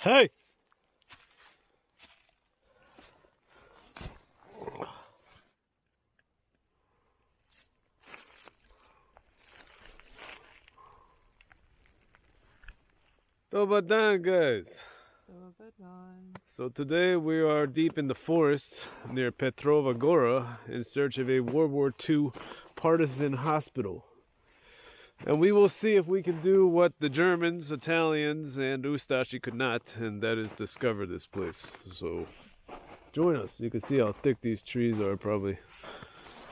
Hey! Dobar dan, guys. So today we are deep in the forest near Petrova, Gora in search of a World War II partisan hospital. And we will see if we can do what the Germans, Italians, and Ustashi could not, and that is discover this place. So join us. You can see how thick these trees are, probably,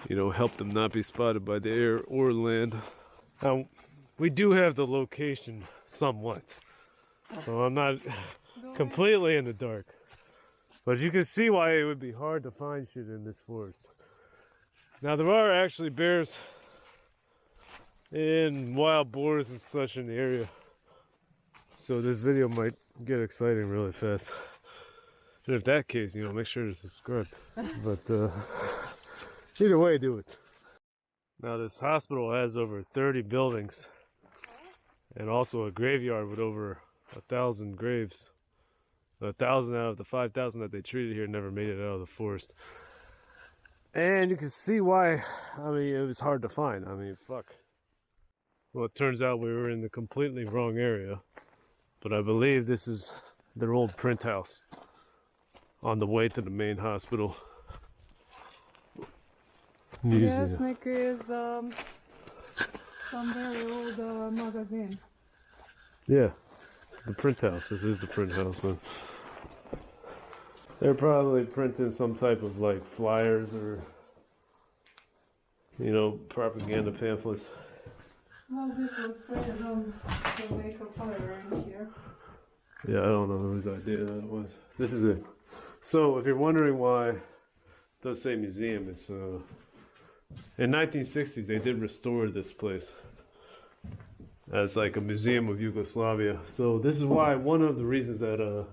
help them not be spotted by the air or land. Now, we do have the location somewhat, so I'm not completely in the dark. But you can see why it would be hard to find shit in this forest. Now, there are actually bears and wild boars and such in the area, so this video might get exciting really fast. And if that case, make sure to subscribe. But either way, do it. Now, this hospital has over 30 buildings and also a graveyard with over 1,000 graves. 1,000 out of the 5,000 that they treated here never made it out of the forest. And you can see why, it was hard to find. Fuck. Well, it turns out we were in the completely wrong area, but I believe this is their old print house on the way to the main hospital. Jasnik is some very old magazine. Yeah, the print house. This is the print house. Then they're probably printing some type of like flyers or propaganda pamphlets. Well, this was printed on to make a fire in here. Yeah, I don't know whose idea that was. This is it. So, if you're wondering why it does say museum, it's in 1960s they did restore this place as like a museum of Yugoslavia. So this is why one of the reasons that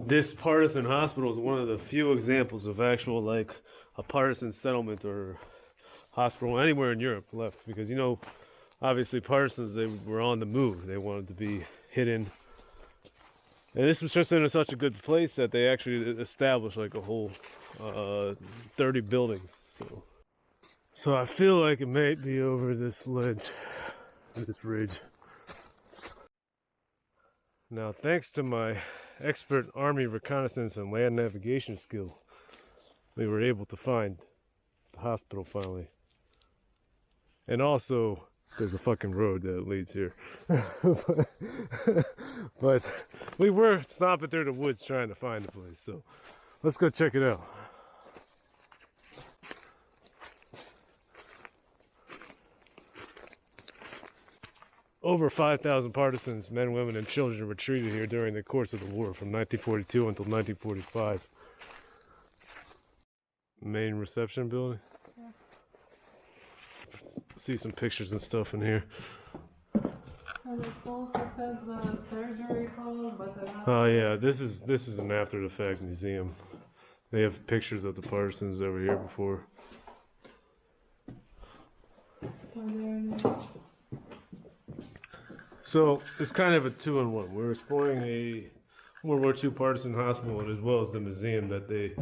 this partisan hospital is one of the few examples of actual like a partisan settlement or hospital anywhere in Europe left, because obviously partisans, they were on the move. They wanted to be hidden, and this was just in such a good place that they actually established like a whole 30 buildings. So I feel like it might be over this ledge, this ridge. Now, thanks to my expert army reconnaissance and land navigation skill, we were able to find the hospital finally. And also, there's a fucking road that leads here. But we were stomping through the woods trying to find the place, so let's go check it out. Over 5,000 partisans, men, women, and children were treated here during the course of the war from 1942 until 1945. Main reception building. Yeah. See some pictures and stuff in here. And it also says the surgery hall, but oh yeah, this is an after the fact museum. They have pictures of the partisans over here before. So it's kind of a 2-in-1. We're exploring a World War II partisan hospital as well as the museum that they,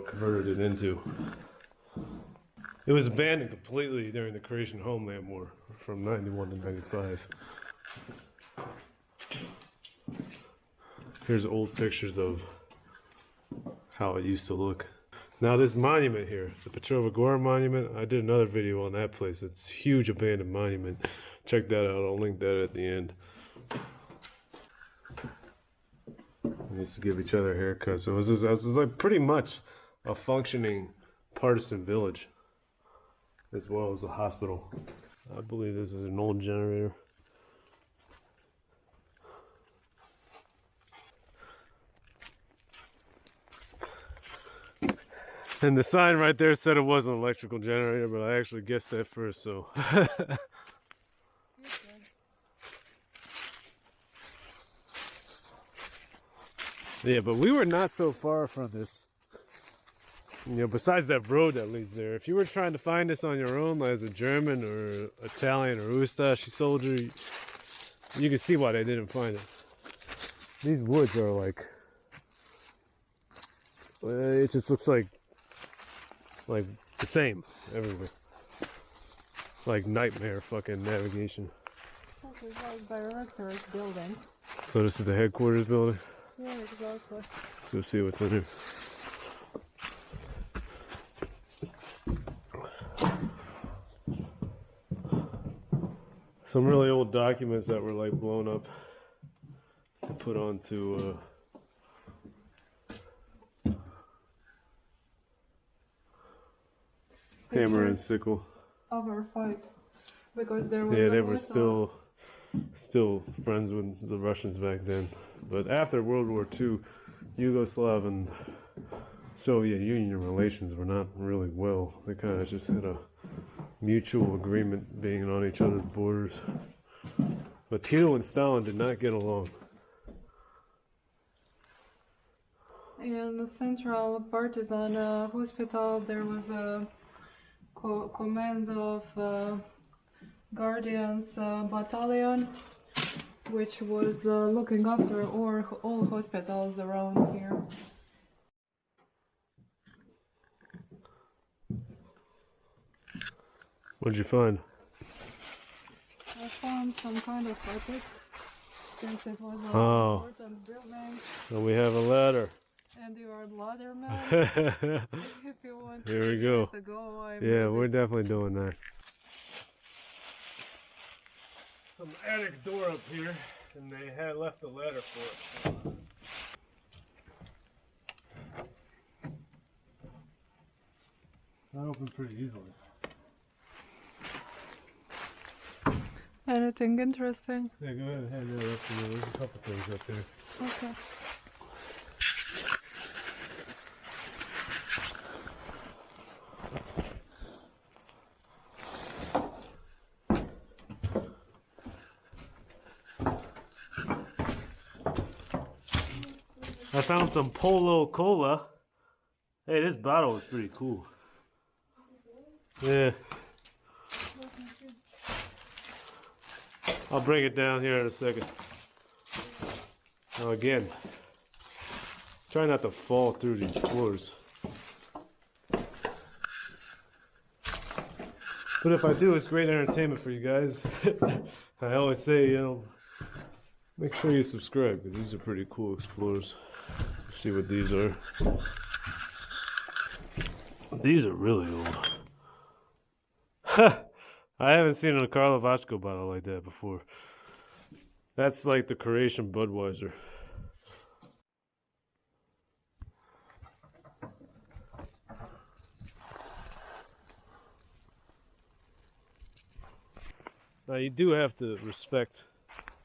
converted it into. It was abandoned completely during the Croatian homeland war from 91 to 95. Here's old pictures of how it used to look. Now this monument here, the Petrova Gora monument, I did another video on that place. It's a huge abandoned monument. Check that out, I'll link that at the end. We used to give each other haircuts. So it was like pretty much a functioning partisan village, as well as a hospital. I believe this is an old generator. And the sign right there said it was an electrical generator, but I actually guessed that first, so. Yeah, but we were not so far from this. Besides that road that leads there. If you were trying to find this on your own as a German or Italian or Ustashi soldier, You can see why they didn't find it. These woods are like, it just looks like the same everywhere. Like nightmare fucking navigation. This is like director's building. So this is the headquarters building? Yeah, exactly. Let's go see what's in here. Some really old documents that were like blown up and put onto hammer and sickle. Our fight, because there was they were still friends with the Russians back then. But after World War II, Yugoslav and Soviet Union relations were not really well. They kind of just had a mutual agreement being on each other's borders. But Tito and Stalin did not get along. In the Central Partisan hospital, there was a command of Guardians battalion, which was looking after all hospitals around here. What'd you find? I found some kind of epic, since it was an important building. So we have a ladder. And you are a ladder man. If you want Here we go. to go, Yeah, we're definitely doing that. Some attic door up here, and they had left the ladder for it. That opened pretty easily. Anything interesting? Yeah, go ahead and hand that up to me. There's a couple things up there. Okay. I found some Polo Cola. Hey, this bottle is pretty cool. Yeah. I'll bring it down here in a second. Now again, try not to fall through these floors. But if I do, it's great entertainment for you guys. I always say, you know, make sure you subscribe, because these are pretty cool explorers. Let's see what these are. These are really old. I haven't seen a Karlovačko bottle like that before. That's like the Croatian Budweiser. Now you do have to respect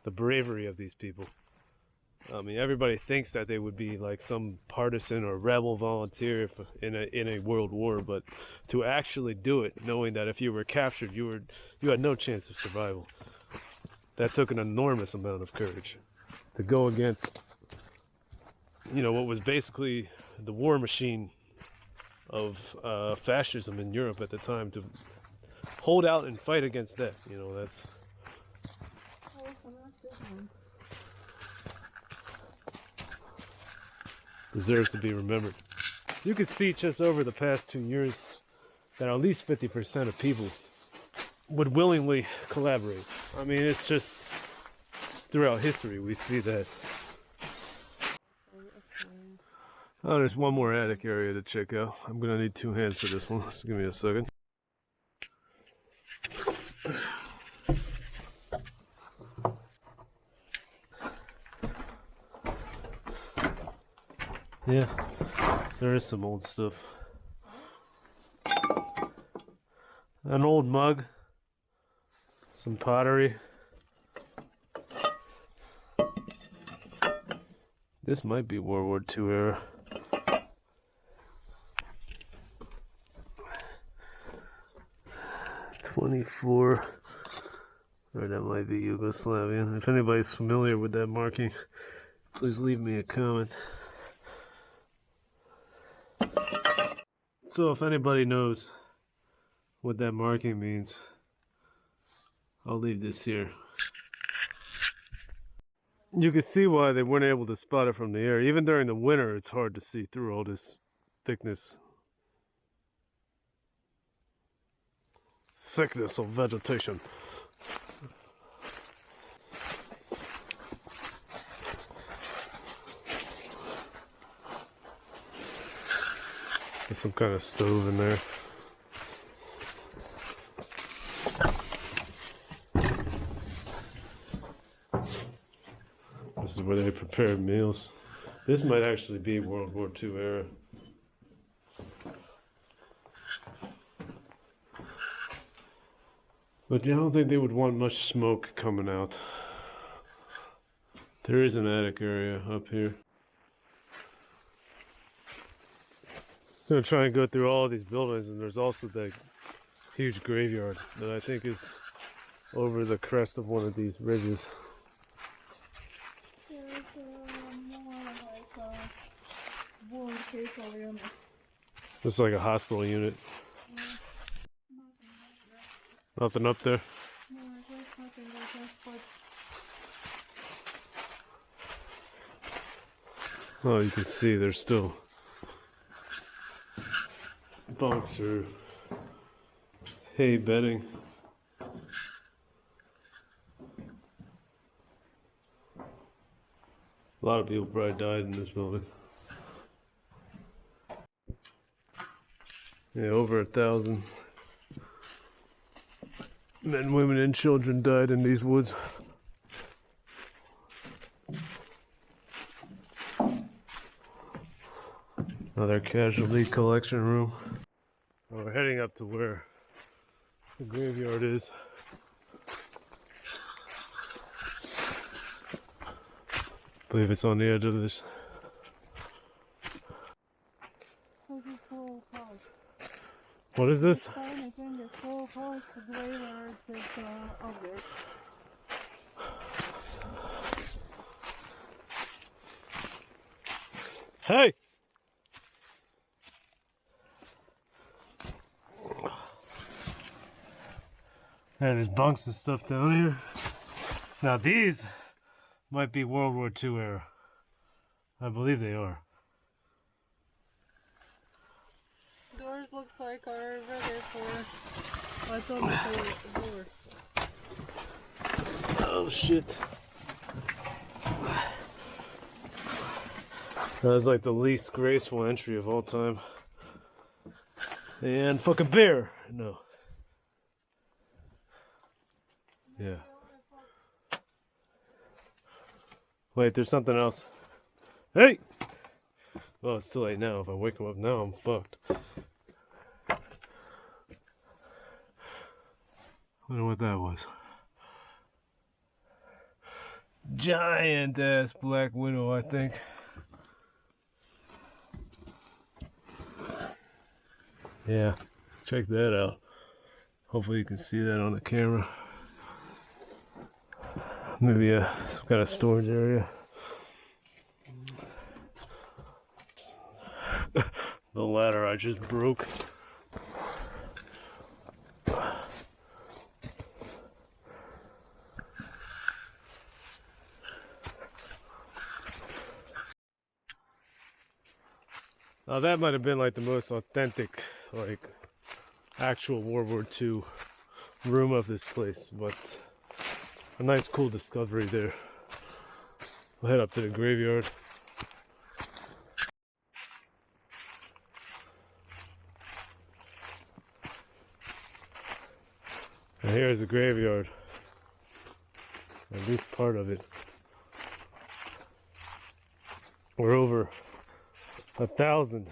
the bravery of these people. I mean, everybody thinks that they would be like some partisan or rebel volunteer in a world war, but to actually do it, knowing that if you were captured, you had no chance of survival. That took an enormous amount of courage to go against, you know, what was basically the war machine of fascism in Europe at the time, to hold out and fight against that. You know, that's. Deserves to be remembered. You could see just over the past 2 years that at least 50% of people would willingly collaborate. I mean, it's just throughout history we see that. Oh, there's one more attic area to check out. I'm gonna need 2 hands for this one. Just give me a second. Yeah, there is some old stuff. An old mug, some pottery. This might be World War II era. '24, or that might be Yugoslavian. If anybody's familiar with that marking, please leave me a comment. So if anybody knows what that marking means, I'll leave this here. You can see why they weren't able to spot it from the air. Even during the winter, it's hard to see through all this thickness of vegetation. There's some kind of stove in there. This is where they prepared meals. This might actually be World War II era. But I don't think they would want much smoke coming out. There is an attic area up here. I'm gonna try and go through all these buildings, and there's also that huge graveyard that I think is over the crest of one of these ridges. There's more like a war hospital unit. It's like a hospital unit. Nothing up there. No, there's nothing like that, but Oh, you can see there's still bunks or hay bedding. A lot of people probably died in this building. Yeah, over 1,000 men, women, and children died in these woods. Another casualty collection room. Well, we're heading up to where the graveyard is. I believe it's on the edge of this. What is this? I think it's so close to the graveyard is up there. Hey! And there's bunks and stuff down here. Now these might be World War II era. I believe they are. Doors looks like are ready for. I thought they were the door. Oh shit. That's like the least graceful entry of all time. And fucking bear! No. Yeah. Wait, there's something else. Hey! Well, it's too late now. If I wake him up now, I'm fucked. I wonder what that was. Giant ass black widow, I think. Yeah, check that out. Hopefully you can see that on the camera. Maybe some kind of storage area. The ladder I just broke. Now that might have been like the most authentic, like actual World War II room of this place, but a nice cool discovery there. We'll head up to the graveyard. And here's the graveyard. At least part of it. We're over 1,000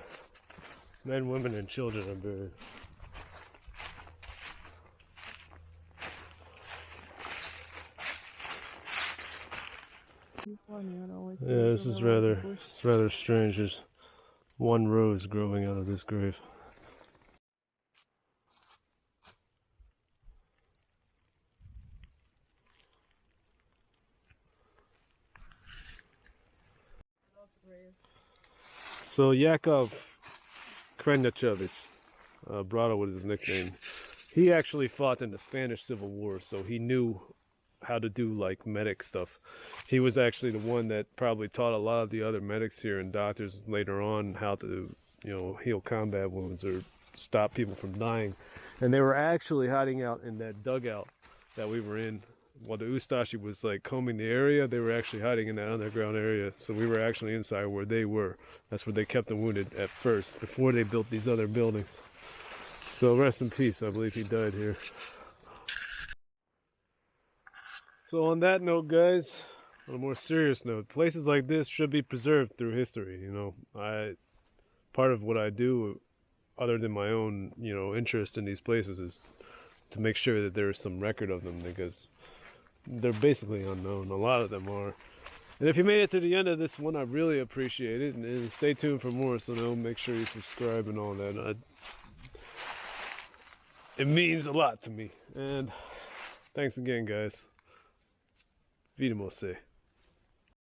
men, women, and children are buried. Yeah, this is rather strange. There's one rose growing out of this grave. So Yakov Krenachevich, Brado was his nickname. He actually fought in the Spanish Civil War, so he knew how to do like medic stuff. He was actually the one that probably taught a lot of the other medics here and doctors later on how to, you know, heal combat wounds or stop people from dying. And they were actually hiding out in that dugout that we were in. While the Ustashi was like combing the area, they were actually hiding in that underground area. So we were actually inside where they were. That's where they kept the wounded at first, before they built these other buildings. So rest in peace, I believe he died here. So on that note, guys, on a more serious note, places like this should be preserved through history. You know, part of what I do, other than my own, you know, interest in these places, is to make sure that there is some record of them, because they're basically unknown. A lot of them are. And if you made it to the end of this one, I really appreciate it. And stay tuned for more. So now make sure you subscribe and all that. It means a lot to me. And thanks again, guys. Vidimo se.